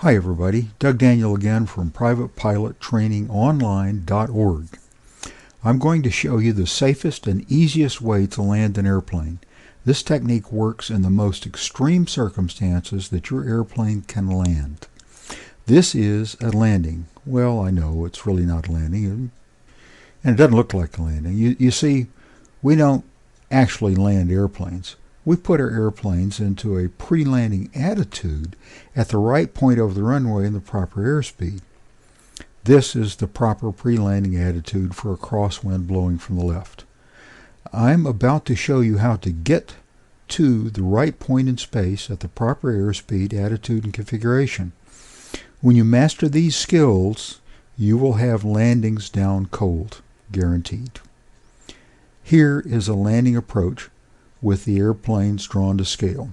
Hi everybody, Doug Daniel again from privatepilottrainingonline.org. I'm going to show you the safest and easiest way to land an airplane. This technique works in the most extreme circumstances that your airplane can land. This is a landing. Well, I know it's really not a landing, and it doesn't look like a landing. You see, we don't actually land airplanes. We put our airplanes into a pre-landing attitude at the right point over the runway and the proper airspeed. This is the proper pre-landing attitude for a crosswind blowing from the left. I'm about to show you how to get to the right point in space at the proper airspeed, attitude, and configuration. When you master these skills, you will have landings down cold, guaranteed. Here is a landing approach with the airplanes drawn to scale.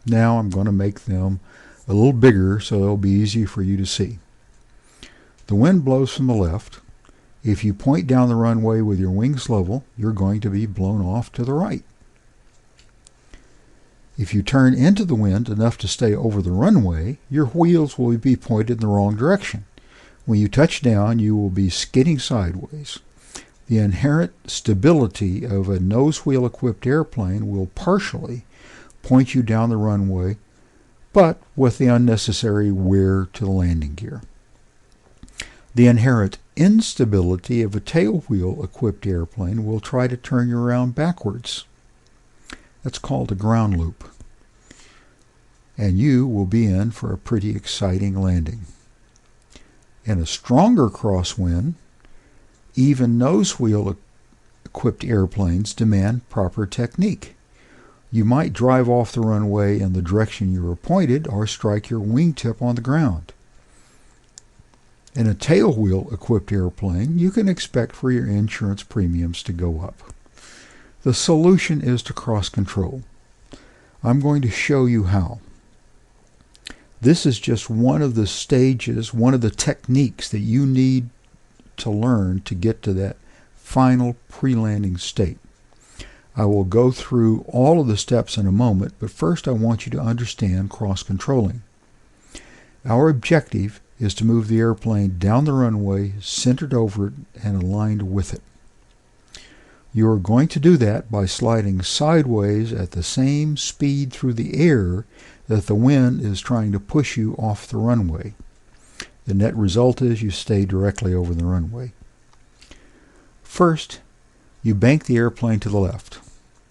Now I'm going to make them a little bigger so they'll be easy for you to see. The wind blows from the left. If you point down the runway with your wings level, you're going to be blown off to the right. If you turn into the wind enough to stay over the runway, your wheels will be pointed in the wrong direction. When you touch down, you will be skidding sideways. The inherent stability of a nose wheel equipped airplane will partially point you down the runway, but with the unnecessary wear to the landing gear. The inherent instability of a tail wheel equipped airplane will try to turn you around backwards. That's called a ground loop. And you will be in for a pretty exciting landing. In a stronger crosswind, even nose wheel equipped airplanes demand proper technique. You might drive off the runway in the direction you were pointed or strike your wingtip on the ground. In a tail wheel equipped airplane, you can expect for your insurance premiums to go up. The solution is to cross control. I'm going to show you how. This is just one of the stages, one of the techniques that you need to learn to get to that final pre-landing state. I will go through all of the steps in a moment, but first I want you to understand cross-controlling. Our objective is to move the airplane down the runway, centered over it, and aligned with it. You are going to do that by sliding sideways at the same speed through the air that the wind is trying to push you off the runway. The net result is you stay directly over the runway. First, you bank the airplane to the left.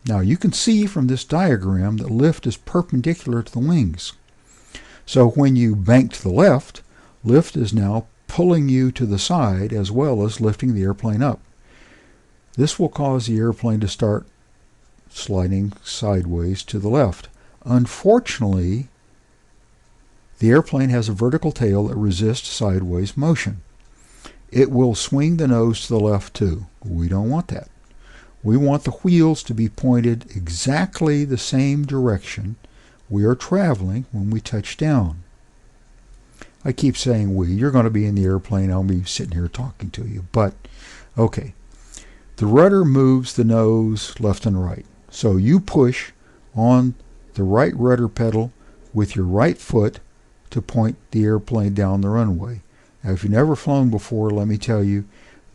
Now you can see from this diagram that lift is perpendicular to the wings. So when you bank to the left, lift is now pulling you to the side as well as lifting the airplane up. This will cause the airplane to start sliding sideways to the left. Unfortunately, the airplane has a vertical tail that resists sideways motion. It will swing the nose to the left too. We don't want that. We want the wheels to be pointed exactly the same direction we are traveling when we touch down. I keep saying we. You're going to be in the airplane. I'll be sitting here talking to you. But, okay. The rudder moves the nose left and right. So you push on the right rudder pedal with your right foot to point the airplane down the runway. Now, if you've never flown before, let me tell you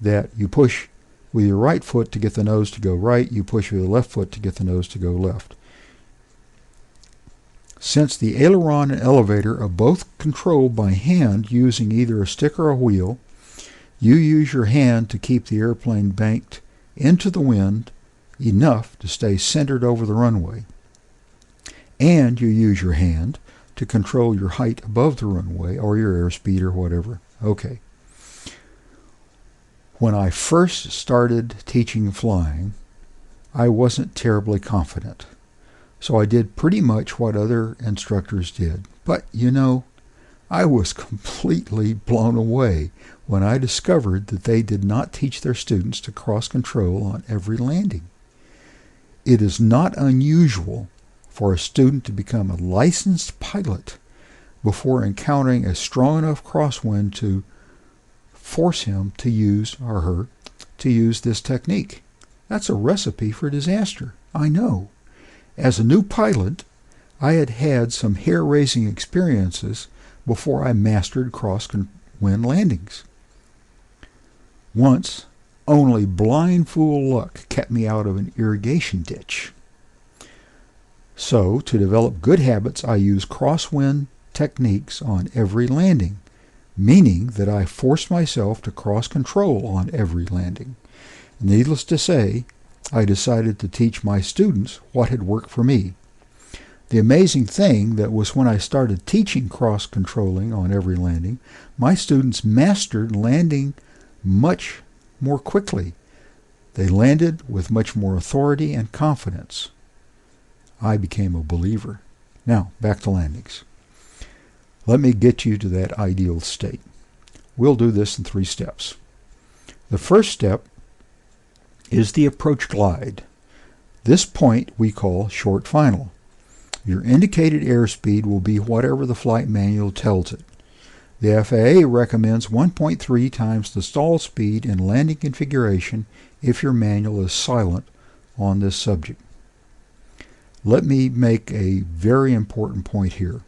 that you push with your right foot to get the nose to go right, you push with your left foot to get the nose to go left. Since the aileron and elevator are both controlled by hand using either a stick or a wheel, you use your hand to keep the airplane banked into the wind enough to stay centered over the runway. And you use your hand to control your height above the runway or your airspeed or whatever. Okay. When I first started teaching flying, I wasn't terribly confident. So I did pretty much what other instructors did. But, you know, I was completely blown away when I discovered that they did not teach their students to cross control on every landing. It is not unusual for a student to become a licensed pilot before encountering a strong enough crosswind to force him to use, or her, to use this technique. That's a recipe for disaster, I know. As a new pilot, I had had some hair-raising experiences before I mastered crosswind landings. Once, only blind fool luck kept me out of an irrigation ditch. So, to develop good habits, I use crosswind techniques on every landing, meaning that I force myself to cross control on every landing. Needless to say, I decided to teach my students what had worked for me. The amazing thing that was when I started teaching cross-controlling on every landing, my students mastered landing much more quickly. They landed with much more authority and confidence. I became a believer. Now, back to landings. Let me get you to that ideal state. We'll do this in 3 steps. The first step is the approach glide. This point we call short final. Your indicated airspeed will be whatever the flight manual tells it. The FAA recommends 1.3 times the stall speed in landing configuration if your manual is silent on this subject. Let me make a very important point here.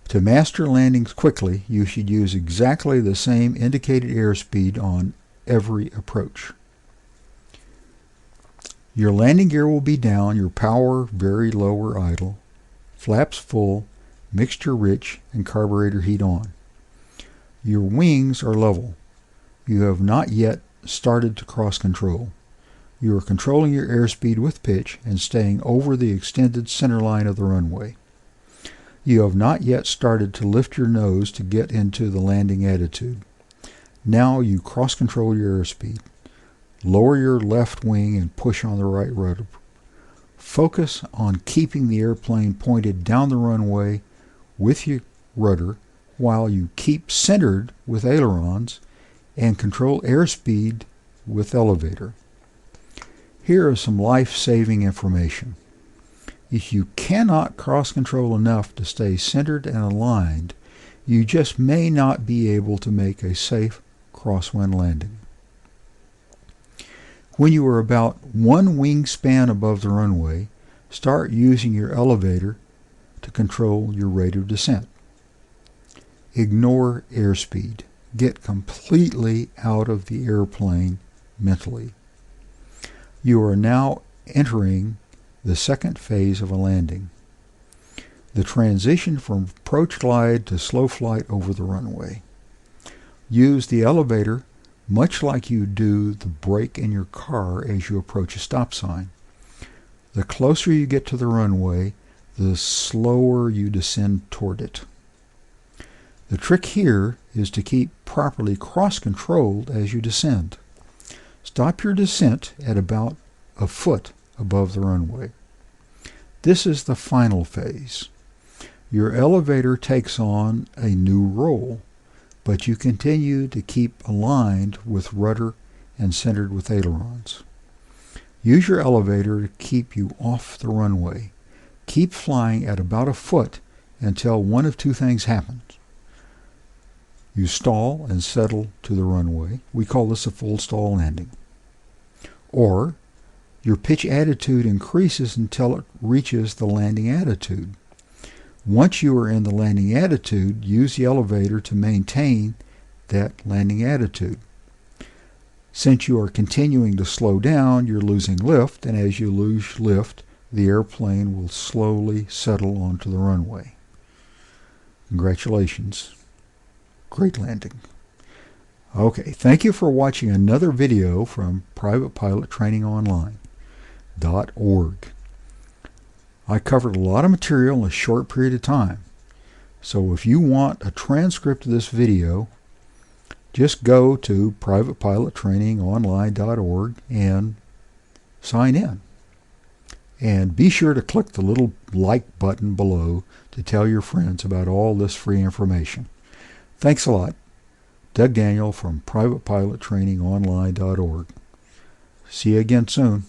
To master landings quickly, you should use exactly the same indicated airspeed on every approach. Your landing gear will be down, your power very low or idle, flaps full, mixture rich, and carburetor heat on. Your wings are level. You have not yet started to cross control. You are controlling your airspeed with pitch and staying over the extended center line of the runway. You have not yet started to lift your nose to get into the landing attitude. Now you cross control your airspeed. Lower your left wing and push on the right rudder. Focus on keeping the airplane pointed down the runway with your rudder while you keep centered with ailerons and control airspeed with elevator. Here is some life-saving information. If you cannot cross-control enough to stay centered and aligned, you just may not be able to make a safe crosswind landing. When you are about 1 wingspan above the runway, start using your elevator to control your rate of descent. Ignore airspeed. Get completely out of the airplane mentally. You are now entering the second phase of a landing, the transition from approach glide to slow flight over the runway. Use the elevator much like you do the brake in your car as you approach a stop sign. The closer you get to the runway, the slower you descend toward it. The trick here is to keep properly cross-controlled as you descend. Stop your descent at about a foot above the runway. This is the final phase. Your elevator takes on a new role, but you continue to keep aligned with rudder and centered with ailerons. Use your elevator to keep you off the runway. Keep flying at about a foot until one of 2 things happens. You stall and settle to the runway. We call this a full stall landing. Or your pitch attitude increases until it reaches the landing attitude. Once you are in the landing attitude, use the elevator to maintain that landing attitude. Since you are continuing to slow down, you're losing lift, and as you lose lift, the airplane will slowly settle onto the runway. Congratulations. Great landing. Okay, thank you for watching another video from PrivatePilotTrainingOnline.org. I covered a lot of material in a short period of time. So if you want a transcript of this video, just go to PrivatePilotTrainingOnline.org and sign in. And be sure to click the little like button below to tell your friends about all this free information. Thanks a lot. Doug Daniel from PrivatePilotTrainingOnline.org. See you again soon.